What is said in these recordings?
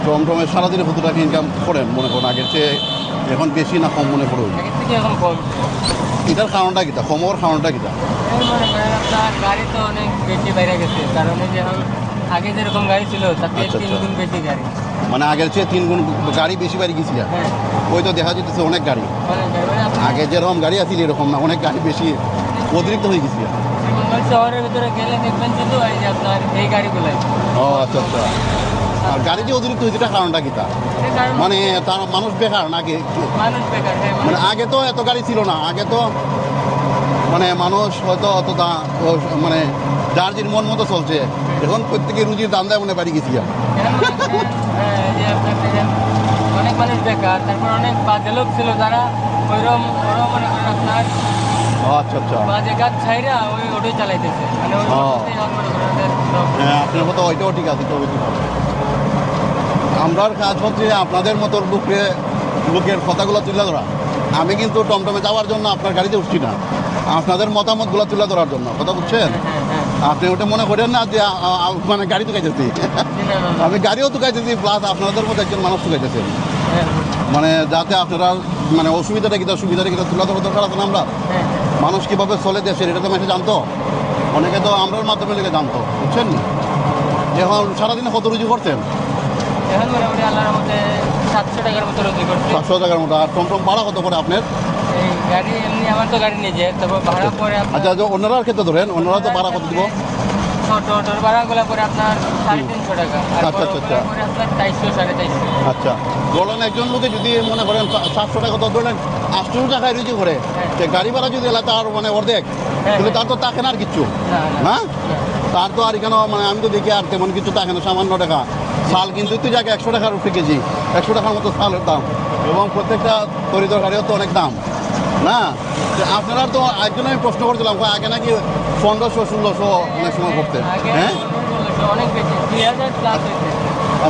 টমটমে সারাদিনে কত টাকা ইনকাম করেন মনে করেন আগের চেয়ে এখন বেশি না কম মনে পড়ুন? আগের থেকে এখন কম। এটার কারণটা কিটা, কমর কারণটা কিটা? এই মনে করেন আপনার গাড়ি তো অনেক বেশি বাইরে গেছে, কারণ এই যে এখন আগে যেরকম গাড়ি ছিল তাতে আচ্ছা, 3 আচ্ছা। গুণ বেশি গাড়ি। মানে আগের চেয়ে 3 গুণ গাড়ি বেশি বাড়ি গেছি। হ্যাঁ, ওই তো দেখা যেতেছে অনেক গাড়ি, অনেক গাড়ি মানে আপনার আগে যেরকম গাড়ি আছিল এরকম না, অনেক গাড়ি বেশি অতিরিক্ত হয়ে গেছি। শ্রীমঙ্গল শহরের ভিতরে গেলে দেখবেন শুধু এই যে আপনার এই গাড়িগুলাই। ও আচ্ছা আচ্ছা। আর গাড়ি যে অতিরিক্ত হয়েছে এটা কারণটা কিটা? এই কারণ মানে তার মানুষ বেকার নাকি? মানুষ বেকার। হ্যাঁ, মানে আগে তো এত গাড়ি ছিল না, আগে তো মানে মানুষ হয়তো অত মানে যার যে মন মতো চলছে। এখন প্রত্যেকে রুজির দান্দায় মনে বাড়ি গেছি। এখন হ্যাঁ, এই যে আপনার দেখেন অনেক মানুষ বেকার, তারপর অনেক বাজে লোক ছিল যারা ওইরকম ওরা মনে করেন আপনার আচ্ছা আচ্ছা। বাজে কাজ ছাইরা ওটাই চালাইতেছে, মানে ওই ও। ওটাতেই এখন মনে করেন ওদের সব। হ্যাঁ আপনার মতো ওইটাও ঠিক আছে, তবে ঠিক আছে। আমরার কাজ হচ্ছে আপনাদের মতো লোকের কথাগুলো তুলে ধরা। আমি কিন্তু টমটমে যাওয়ার জন্য আপনার গাড়িতে উঠছি না, আপনাদের মতামতগুলো তুলে ধরার জন্য, কথা বুঝছেন? হ্যাঁ, হ্যাঁ। আপনি ওটা মনে করেন না যে মানে গাড়ি তো গাইতেছি। না, না, না। আমি গাড়িও তো গাইতেছি, প্লাস আপনাদের মতো একজন মানুষ তো গাইতেছেন। হ্যাঁ, মানে যাতে আপনারা মানে অসুবিধাটা কিনা সুবিধাটা কিনা তুলে ধরার দরকার আছে না। আমরা হ্যাঁ, মানুষ কীভাবে চলে দেশের এটা তো মানুষ জানতো, অনেকে তো আমরার মাধ্যমে লেগে জানতো, বুঝছেন নি? এখন সারাদিনে কত রুজি করতেন? এখন মোটামুটি আল্লাহর মধ্যে 700 টাকার মতো রোজি করছি। 500 টাকার মতো। আর টমটম ভাড়া কত করে আপনার? এই গাড়ি এমনি আমার তো গাড়ি নিজে, তারপর ভাড়া পরে আপনার আচ্ছা অন্যরা ক্ষেত্রে ধরেন, অন্যরা তো ভাড়া কত দিব? টোটোর ভাড়াগুলো করে আপনার 350 টাকা, আর আচ্ছা, আচ্ছা, আচ্ছা। করে আপনার 450 450। আচ্ছা ধরলেন একজন লোকে যদি মনে করেন 700 টাকা তো ধরলেন 800 টাকায় রুজি করে, সে গাড়ি ভাড়া যদি এলাকা আর মানে অর্ধেক, তাহলে তার তো থাকে না আর কিচ্ছু না, না। না। তার তো আর এখানে মানে আমি তো দেখি আর তেমন কিছু থাকে না, সামান্য টাকা চাল কিন্তু তুই জায়গায় 100 টাকার উপরে কেজি, 100 টাকার মতো চালের দাম, এবং প্রত্যেকটা তরিতরকারিও তো অনেক দাম না। তো আপনারা তো একজন আমি প্রশ্ন করছিলাম আগে নাকি 1500 1600 অনেক সময় করতে, আগে হ্যাঁ 1500 অনেক বেশি, 2000 প্লাস হয়েছে।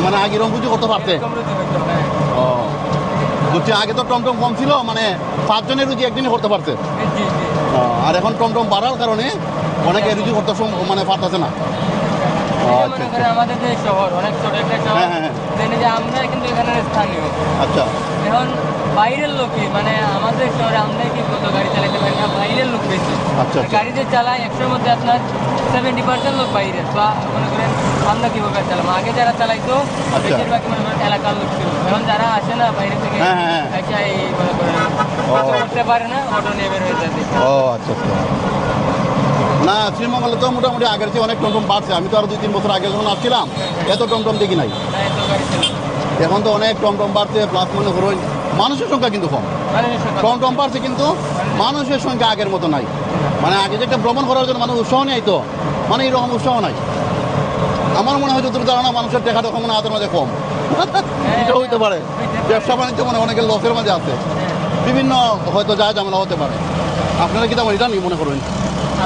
মানে আগে এরকম কিছু করতে পারতে। এরকম রুজি হইতো, হ্যাঁ। ও বুঝছি, আগে তো টমটম কম ছিল, মানে 5 জনের রুজি একদিনই করতে পারতে। জি, জি। আর এখন টমটম বাড়ার কারণে অনেকে রুজি করতে মানে পারতেছে না। এই যে আচ্ছা, মনে করেন আমাদের যে শহর অনেক ছোট একটা শহর, হ্যাঁ, হ্যাঁ, হ্যাঁ। দেখেন যে আমরা কিন্তু এখানে স্থানীয়। আচ্ছা এখন বাইরের লোকই মানে আমাদের শহরে আমরা কি কত গাড়ি চালাতে পারি না, বাইরের লোক বেশি। আচ্ছা, আর গাড়ি যে চালায় 100-র মধ্যে আপনার 70% লোক বাইরের, বা মনে করেন আমরা কীভাবে চালাবো। আগে যারা চালাইতো আচ্ছা। বেশিরভাগই মনে করেন এলাকার লোক ছিল। এখন যারা আসে না বাইরে থেকে, হ্যাঁ, হ্যাঁ, হ্যাঁ। এসে এই মনে করেন অটো করতে পারে না, অটো নিয়ে বের হয়ে যাবে। ও আচ্ছা আচ্ছা। না শ্রীমঙ্গলে তো মোটামুটি আগের চেয়ে অনেক টমটম বাড়ছে। আমি তো আরো 2-3 বছর আগে যখন আসছিলাম এত টমটম দেখি নাই। এত গাড়ি ছিল। এখন তো অনেক টমটম বাড়ছে, প্লাস মনে করুন মানুষের সংখ্যা কিন্তু কম। মানুষের সংখ্যা। টমটম বাড়ছে কিন্তু মানুষের সংখ্যা আগের মতো নাই। মানে আগে যে একটা ভ্রমণ করার জন্য মানুষ উৎসাহ নেই, তো মানে এরকম উৎসাহ নাই। আমার মনে হয় যতটুকু ধারণা মানুষের দেখাটা কম, হাতের মাঝে কম। এটা হইতে পারে, ব্যবসা বাণিজ্য মানে অনেকের লসের মাঝে আছে, বিভিন্ন হয়তো যা ঝামেলা হতে পারে। আপনারা কি তেমন এটা নিয়ে মনে করবেন?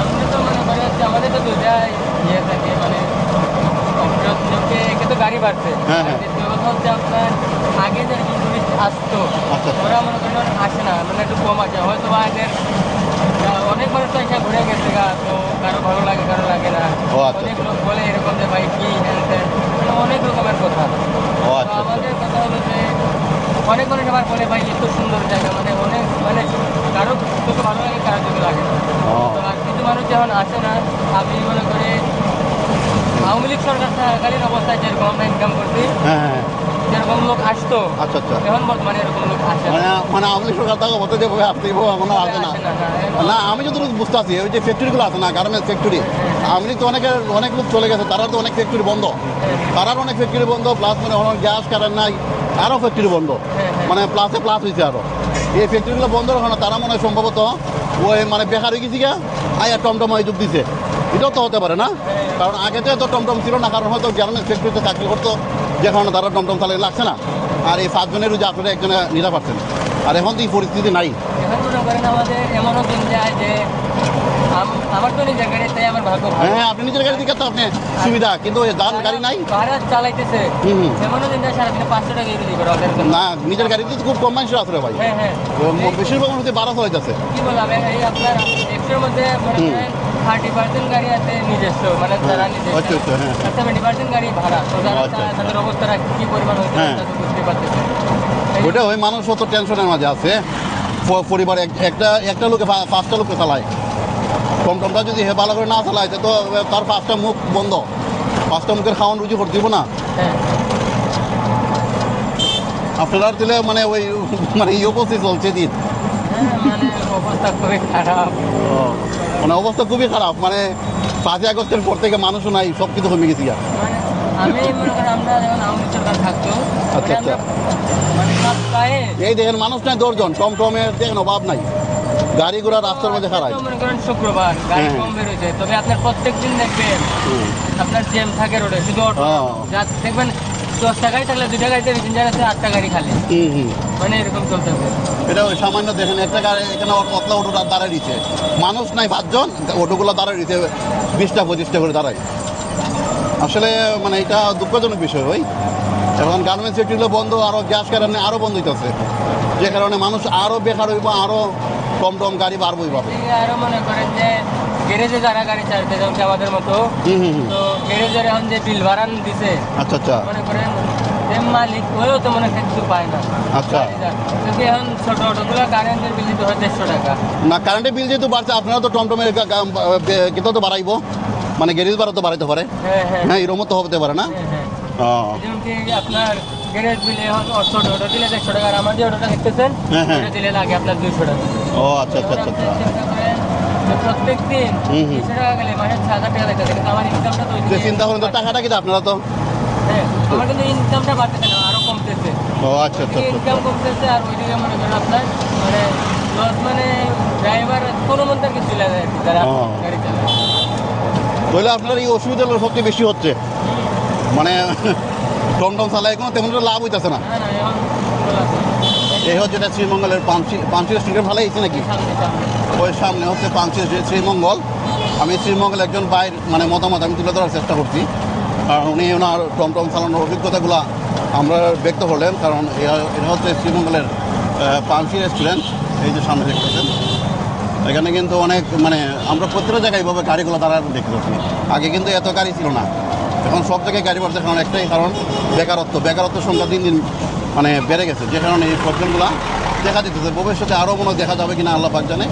আপনি তো মনে করেন হচ্ছে আমাদের তো দুইটাই ইয়ে থাকে, মানে লোকে একে তো গাড়ি বাড়ছে। হ্যাঁ, হ্যাঁ। আর দ্বিতীয় কথা হচ্ছে আপনার আগে যে টুরিস্ট আসতো, আচ্ছা। ওরা মনে করেন ওরা আসে না, মানে একটু কম আসে। হয়তো বা আগের অনেক মানুষ তো এসে ঘুরে গেছে গা, তো কারো ভালো লাগে কারো লাগে না। ও আচ্ছা, অনেক আচ্ছা। লোক বলে এরকম যে ভাই কি হ্যান ত্যান, মানে অনেক রকমের কথা। ও তো আচ্ছা আচ্ছা। আমাদের কথা হলো যে অনেক মানুষ আবার বলে ভাই এত সুন্দর জায়গা, মানে অনেক মানে কারো চোখে ভালো লাগে কারো চোখে লাগে না। ও তো আর কিছু মানুষ যখন আসে না, আমি মনে করি আওয়ামী লীগ সরকার থাকাকালীন অবস্থায় যেরকম আমরা ইনকাম করছি, হ্যাঁ হ্যাঁ যেরকম লোক আসতো, আচ্ছা আচ্ছা। এখন বর্তমানে এরকম লোক আসে না। মানে মানে আপনি সরকার থাকা হতে যেভাবে আসতে এখনো আসে না। না আমি যতটুকু বুঝতে পারছি ওই যে ফ্যাক্টরিগুলো আছে না, গার্মেন্টস ফ্যাক্টরি, আমি তো অনেক লোক চলে গেছে, তারা তো অনেক ফ্যাক্টরি বন্ধ, তারার অনেক ফ্যাক্টরি বন্ধ, প্লাস মানে অনেক গ্যাস কারেন্ট নাই, আরও ফ্যাক্টরি বন্ধ, মানে প্লাসে প্লাস হয়েছে আরও। এই ফ্যাক্টরিগুলো বন্ধ রাখো না, তারা মনে হয় সম্ভবত ওই মানে বেকার হয়ে গেছি গা, আয়া টমটম যোগ দিছে। এটাও তো হতে পারে না, কারণ আগে তো টমটম ছিল না, কারণ হয়তো গার্মেন্টস ফ্যাক্টরিতে চাকরি করতো, যে কারণে তারা টমটম চালিয়ে লাগছে না। আর এই 5 জনের যে আপনারা একজনে নিতে পারছেন, আর এখন তো এই পরিস্থিতি নাই। এখন মনে করেন আমাদের এমনও দিন যায় যে আমার তো নিজের গাড়ি, তাই আমার ভাগ্য ভালো। হ্যাঁ আপনি নিজের গাড়ি দিকে তো আপনি সুবিধা, কিন্তু ওই যান গাড়ি নাই। ভাড়া চালাইতেছে, হুম, হুম। এমনও দিন যায় সারাদিনে 500 টাকা ইউজ করে ওদের জন্য। না নিজের গাড়িতে তো খুব কম মানুষ আছে রে ভাই, হ্যাঁ, হ্যাঁ। বেশিরভাগ মানুষ 1200 হয়ে যাচ্ছে। কি বললাম, এই আপনার 100-র মধ্যে মনে করেন 30% গাড়ি আছে নিজস্ব, মানে যারা নিজস্ব, আচ্ছা আচ্ছা, হ্যাঁ 70% গাড়ি ভাড়া। তো যারা আচ্ছা। তাদের অবস্থাটা কি পরিমাণ হয়েছে হ্যাঁ। তা তো বুঝতে পারতেছেন। ওইটা ওই মানুষ অত টেনশনের মাঝে আছে। পরিবারে একটা লোকে 5টা লোককে চালায়। টমটমটা যদি হে ভালো করে না চালায় তো তার 5টা মুখ বন্ধ, 5টা মুখের খাওয়ান রুজি করতে দিব না। হ্যাঁ আপনারা দিলে মানে ওই মানে ইউপসি চলছে দিন, হ্যাঁ, মানে অবস্থা খুবই খারাপ। মানে অবস্থা খুবই খারাপ। মানে 5ই আগস্টের পর থেকে মানুষও নাই, সব কিছু কমে গেছি। মানে আমি মনে করি আমরা যখন আওয়ামী লীগ সরকার থাকতো, আচ্ছা, মানে আমরা মানে প্রায় এই দেখেন মানুষ নাই 10 জন, টমটমের দেখেন অভাব নাই, গাড়ি ঘোড়া রাস্তার মধ্যে খারাপ। মনে করেন শুক্রবার গাড়ি হ্যাঁ। কম বেরোছে, তবে আপনার প্রত্যেক দিন দেখবেন আপনার জ্যাম থাকে রোডে, শুধু অটো। হ্যাঁ। যা দেখবেন 10টা গাড়ি থাকলে 2টা গাড়িতে প্যাসেঞ্জার আছে, 8টা গাড়ি খালি, মানে এরকম চলতেছে। এটা ওই সামান্য দেখেন একটা গাড়ি এখানে অতলা অটোটা দাঁড়ায় দিচ্ছে, মানুষ নাই 5 জন, অটোগুলো দাঁড়ায় দিচ্ছে 20টা-25টা করে দাঁড়ায়। আসলে মানে এটা দুঃখজনক বিষয়। ওই এখন গার্মেন্টস সেক্টরগুলো বন্ধ, আরও গ্যাস কারণে আরও বন্ধ হইতেছে, যে কারণে মানুষ আরও বেকার হইব, আরও টমটম গাড়ি বাড়বো এইভাবে। আরো মনে করেন যে গ্যারেজে যারা গাড়ি চালাতে, যেমন কি আমাদের মতো, তো গ্যারেজের এখন যে বিল ভাড়ান দিছে, আচ্ছা আচ্ছা মনে করেন যে মালিক হয়েও তো মনে হয় কিছু পায় না। আচ্ছা। কিন্তু এখন ছোট অটোগুলো কারেন্টের বিল দিতে হয় 150 টাকা। না, কারেন্টের বিল যেহেতু বাড়ছে, আপনারা তো টমটমের কিন্তু তো বাড়াইবো, মানে গ্যারেজ ভাড়া তো বাড়াইতে পারে। হ্যাঁ হ্যাঁ হ্যাঁ, এরকম তো হতে পারে না। হ্যাঁ, হ্যাঁ। ও, যেমন কি আপনার গ্যারেজ বিলে এখন ছোট অটো দিলে 150 টাকা, আর আমার যে অটোটা দেখতেছেন হ্যাঁ, হ্যাঁ। ওটা দিলে লাগে আপনার 200 টাকা। ও আচ্ছা আচ্ছা আচ্ছা আচ্ছা। প্রত্যেক দিন হুম, হুম। 200 টাকা গেলে মাসে 6,000 টাকা দেখতেছে, কিন্তু আমার ইনকামটা তো যে চিন্তা করেন তো টাকাটা কিন্তু আপনারা তো। হ্যাঁ, আমার কিন্তু ইনকামটা বাড়তেছে না, আরো কমতেছে। ও আচ্ছা আচ্ছা আচ্ছা ইনকাম কমতেছে, আর ওইদিকে মনে করেন আপনার মানে লস, মানে ড্রাইভার কোনো মধ্যে কিছু লাগে আর কি, যারা ও। গাড়ি চালায়। তাহলে আপনার এই অসুবিধাগুলো সবচেয়ে বেশি হচ্ছে, মানে টমটম চালায় কোনো তেমন একটা লাভ হইতেছে না। না না, এখন ভালো আছে। এই হচ্ছে এটা শ্রীমঙ্গলের পাঞ্চি রেস্টুরেন্ট ভালো হয়েছে নাকি? সামনে সামনে ওই সামনে হচ্ছে পাঞ্চি শ্রীমঙ্গল। আমি শ্রীমঙ্গল একজন ভাইয়ের মানে মতামত আমি তুলে ধরার চেষ্টা করছি, কারণ উনি ওনার টমটম চালানোর অভিজ্ঞতাগুলো আমরা ব্যক্ত করলেন। কারণ এটা হচ্ছে শ্রীমঙ্গলের পাঞ্চি রেস্টুরেন্ট, এই যে সামনে দেখতেছেন। এখানে কিন্তু অনেক মানে আমরা প্রত্যেকটা জায়গায় এইভাবে গাড়িগুলো দাঁড়া দেখতে পাচ্ছি। আগে কিন্তু এত গাড়ি ছিল না, এখন সব জায়গায় গাড়ি বাড়ছে। কারণ একটাই কারণ, বেকারত্বের সংখ্যা দিন দিন মানে বেড়ে গেছে, যে কারণে এই প্রবলেমগুলো দেখা দিতেছে। ভবিষ্যতে আরও মনে হয় দেখা যাবে কিনা আল্লাহ পাক জানে।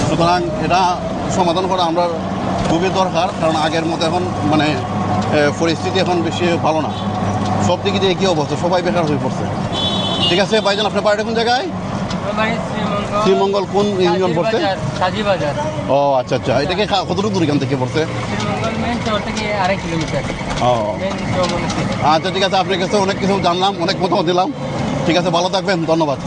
সুতরাং এটা সমাধান করা আমরা খুবই দরকার, কারণ আগের মতো এখন মানে পরিস্থিতি এখন বেশি ভালো না। সব দিকে দিয়ে কী অবস্থা, সবাই বেকার হয়ে পড়ছে। ঠিক আছে ভাইজান, আপনার বাড়িটা কোন জায়গায়? আমার বাড়ি শ্রীমঙ্গল। শ্রীমঙ্গল কোন ইউনিয়ন পড়ছে? সাজি বাজার। ও আচ্ছা আচ্ছা, এটাকে কতটুকু দূর এখান থেকে পড়ছে? শ্রীমঙ্গল মেন শহর থেকে 2.5 কিলোমিটার। ও মেন চৌমনি থেকে। আচ্ছা, ঠিক আছে, আপনার কাছে অনেক কিছু জানলাম, অনেক মতামত দিলাম। ঠিক আছে, ভালো থাকবেন, ধন্যবাদ।